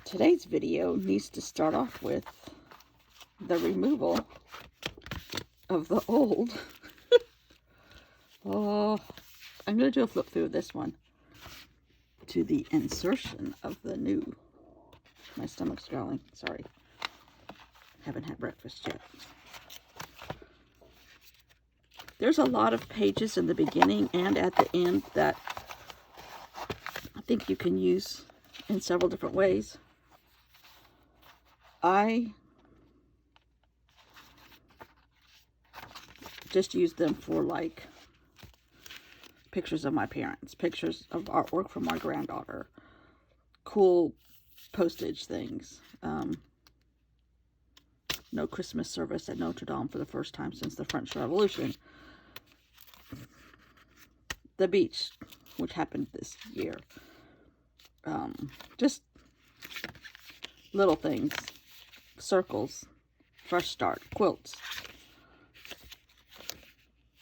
Today's video needs to start off with the removal of the old. Oh, I'm going to do a flip through of this one to the insertion of the new. My stomach's growling. Sorry. Haven't had breakfast yet. There's a lot of pages in the beginning and at the end that I think you can use in several different ways. I just use them for like pictures of my parents, pictures of artwork from my granddaughter, cool postage things. No Christmas service at Notre Dame for the first time since the French Revolution. The beach, which happened this year. Just little things. Circles. Fresh start. Quilts.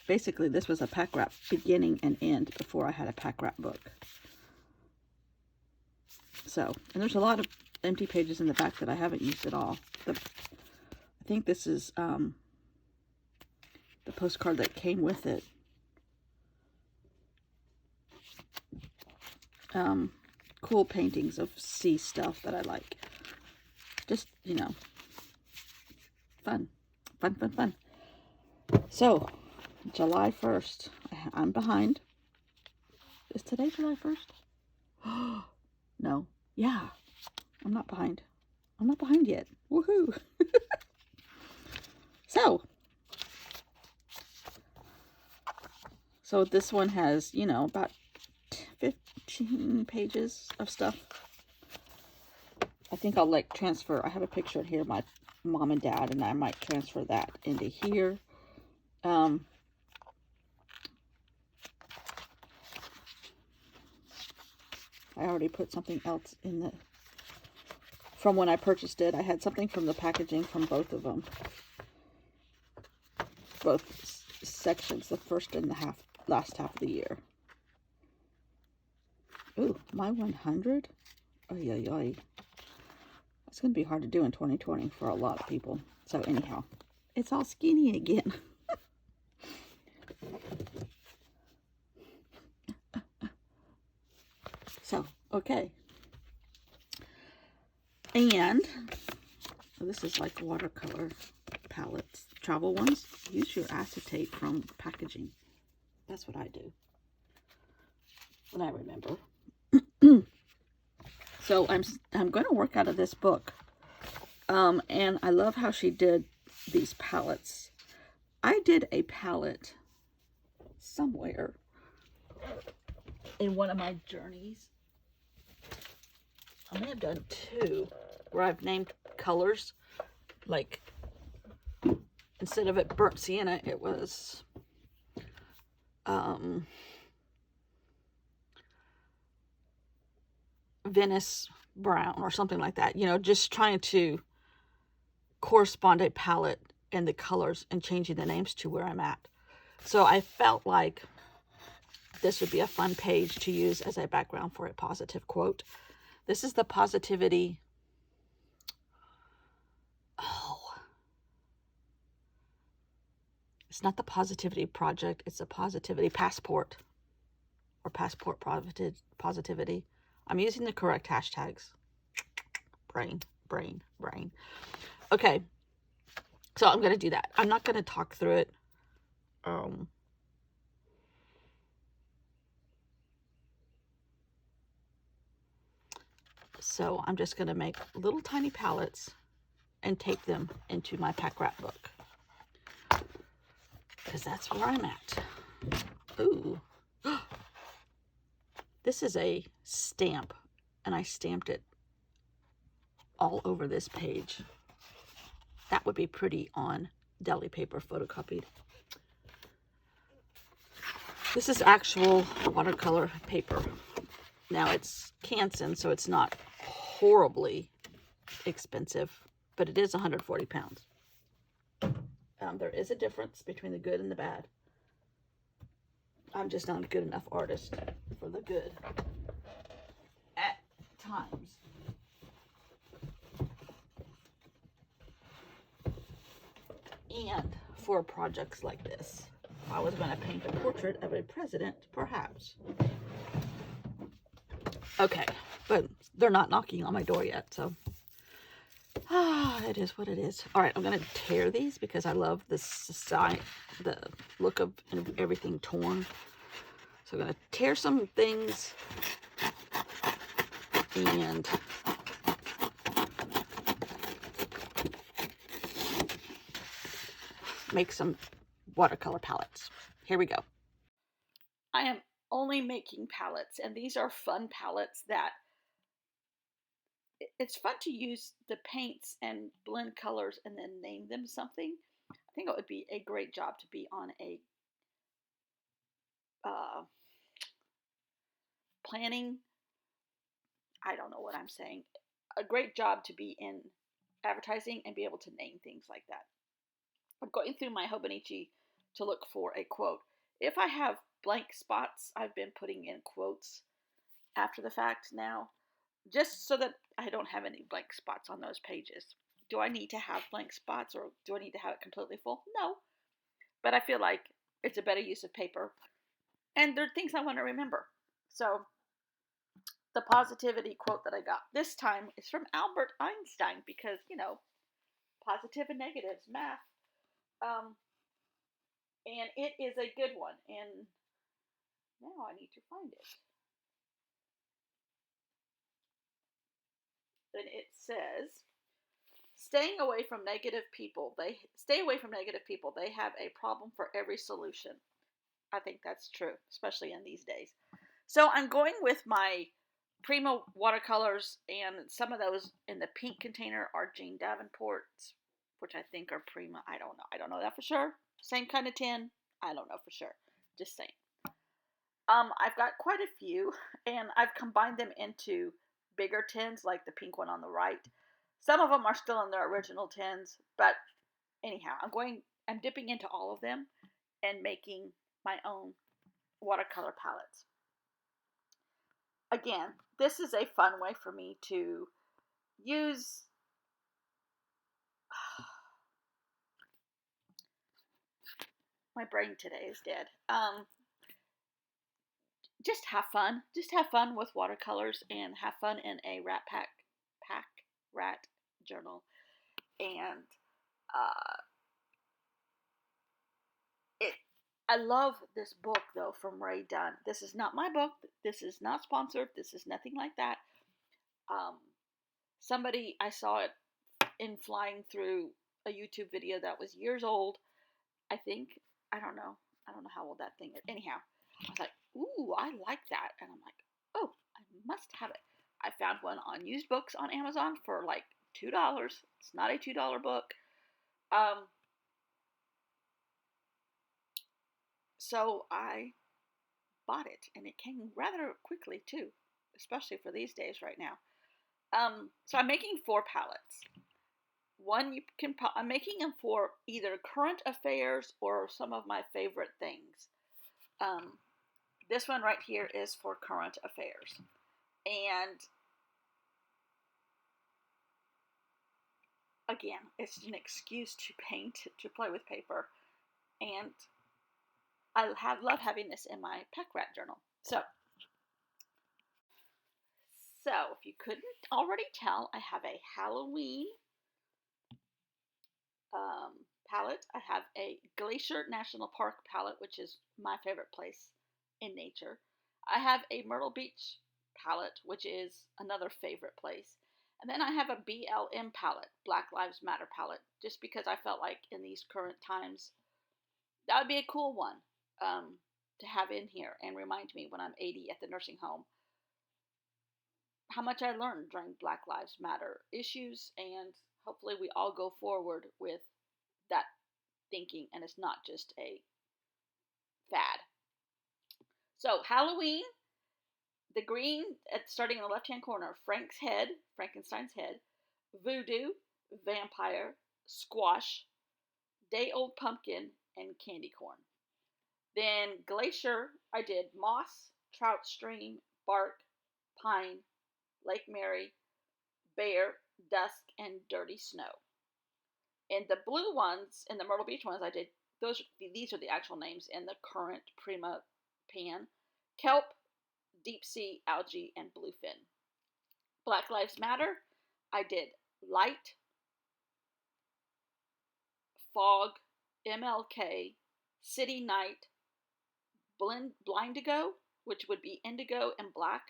Basically, this was a pack wrap beginning and end before I had a pack wrap book. So, and there's a lot of empty pages in the back that I haven't used at all. I think this is the postcard that came with it. Cool paintings of sea stuff that I like. Just, you know, fun. Fun. So, July 1st. I'm behind. Is today July 1st? No. Yeah. I'm not behind. I'm not behind yet. Woohoo! So this one has, you know, about 15 pages of stuff. I think I'll like transfer. I have a picture in here of my mom and dad, and I might transfer that into here. I already put something else in the, from when I purchased it. I had something from the packaging from both of them. Both sections, the first and the last half of the year. Ooh, my 100? Oy. It's going to be hard to do in 2020 for a lot of people. So anyhow, it's all skinny again. So, okay. And this is like watercolor palettes. Travel ones. Use your acetate from packaging. That's what I do. When I remember. So I'm going to work out of this book. And I love how she did these palettes. I did a palette somewhere in one of my journeys. I may have done two where I've named colors. Like, instead of it burnt sienna, it was Venice brown or something like that. You know, just trying to correspond a palette and the colors and changing the names to where I'm at. So I felt like this would be a fun page to use as a background for a positive quote. This is the Positivity. Oh. It's not the Positivity Project. It's a Positivity Passport. Or Passport Positivity. I'm using the correct hashtags. Brain. Okay. So I'm going to do that. I'm not going to talk through it. So I'm just going to make little tiny palettes and take them into my pack wrap book. Because that's where I'm at. Ooh. This is a stamp, and I stamped it all over this page. That would be pretty on deli paper photocopied. This is actual watercolor paper. Now it's Canson, so it's not horribly expensive, but it is 140 pounds. There is a difference between the good and the bad. I'm just not a good enough artist for the good at times. And for projects like this, I was going to paint a portrait of a president, perhaps. Okay, but they're not knocking on my door yet, so it is what it is. All right, I'm going to tear these because I love the look of everything torn. So I'm going to tear some things and make some watercolor palettes. Here we go. I am only making palettes, and these are fun palettes that it's fun to use the paints and blend colors and then name them something. I think it would be a great job to be on a planning. I don't know what I'm saying. A great job to be in advertising and be able to name things like that. I'm going through my Hobonichi to look for a quote. If I have blank spots, I've been putting in quotes after the fact now, just so that I don't have any blank spots on those pages. Do I need to have blank spots, or do I need to have it completely full? No. But I feel like it's a better use of paper. And there are things I want to remember. So the positivity quote that I got this time is from Albert Einstein, because, positive and negatives, math. And it is a good one. And now I need to find it. And it says, stay away from negative people. They have a problem for every solution. I think that's true, especially in these days. So I'm going with my Prima watercolors, and some of those in the pink container are Jane Davenport's, which I think are Prima. I don't know that for sure. Same kind of tin. I don't know for sure. Just saying. I've got quite a few, and I've combined them into bigger tins, like the pink one on the right. Some of them are still in their original tins, but anyhow, I'm dipping into all of them and making my own watercolor palettes. Again, this is a fun way for me to use my brain today is dead. Just have fun. Just have fun with watercolors and have fun in a rat journal. And I love this book though from Rae Dunn. This is not my book. This is not sponsored. This is nothing like that. Somebody, I saw it in flying through a YouTube video that was years old. I think, I don't know how old that thing is. Anyhow, I was like, ooh, I like that. And I'm like, oh, I must have it. I found one on used books on Amazon for like $2. It's not a $2 book. So I bought it, and it came rather quickly too, especially for these days right now. So I'm making 4 palettes. I'm making them for either current affairs or some of my favorite things. This one right here is for current affairs. And again, it's an excuse to paint, to play with paper. And I love having this in my Pack Rat journal. So if you couldn't already tell, I have a Halloween palette. I have a Glacier National Park palette, which is my favorite place in nature. I have a Myrtle Beach palette, which is another favorite place. And then I have a BLM palette, Black Lives Matter palette, just because I felt like in these current times, that would be a cool one to have in here and remind me when I'm 80 at the nursing home how much I learned during Black Lives Matter issues, and hopefully we all go forward with that thinking and it's not just a fad. So Halloween, the green starting in the left hand corner, Frankenstein's head, voodoo, vampire, squash, day old pumpkin, and candy corn. Then glacier, I did moss, trout stream, bark, pine, Lake Mary, bear, dusk, and dirty snow. And the blue ones, and the Myrtle Beach ones, I did these are the actual names in the current Prima pan: kelp, deep sea algae, and bluefin. Black Lives Matter, I did light, fog, MLK, city night, blindigo, which would be indigo and black,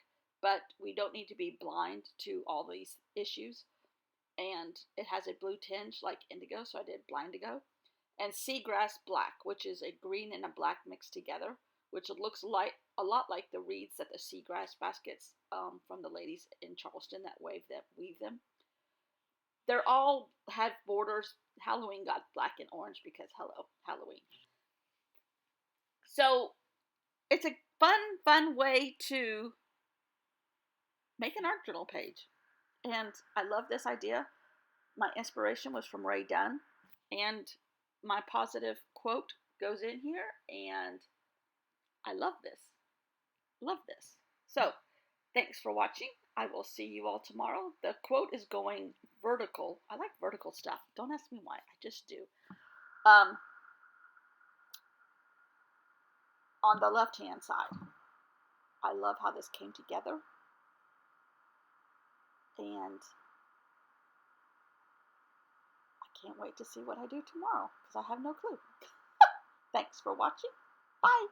but we don't need to be blind to all these issues. And it has a blue tinge like indigo, so I did blindigo. And seagrass black, which is a green and a black mixed together, which looks like a lot like the reeds that the seagrass baskets from the ladies in Charleston that weave them. They're all have borders. Halloween got black and orange because hello, Halloween. So it's a fun way to make an art journal page. And I love this idea. My inspiration was from Ray Dunn, and my positive quote goes in here, and I love this. Love this. So, thanks for watching. I will see you all tomorrow. The quote is going vertical. I like vertical stuff. Don't ask me why. I just do. On the left-hand side, I love how this came together. And I can't wait to see what I do tomorrow because I have no clue. Thanks for watching. Bye.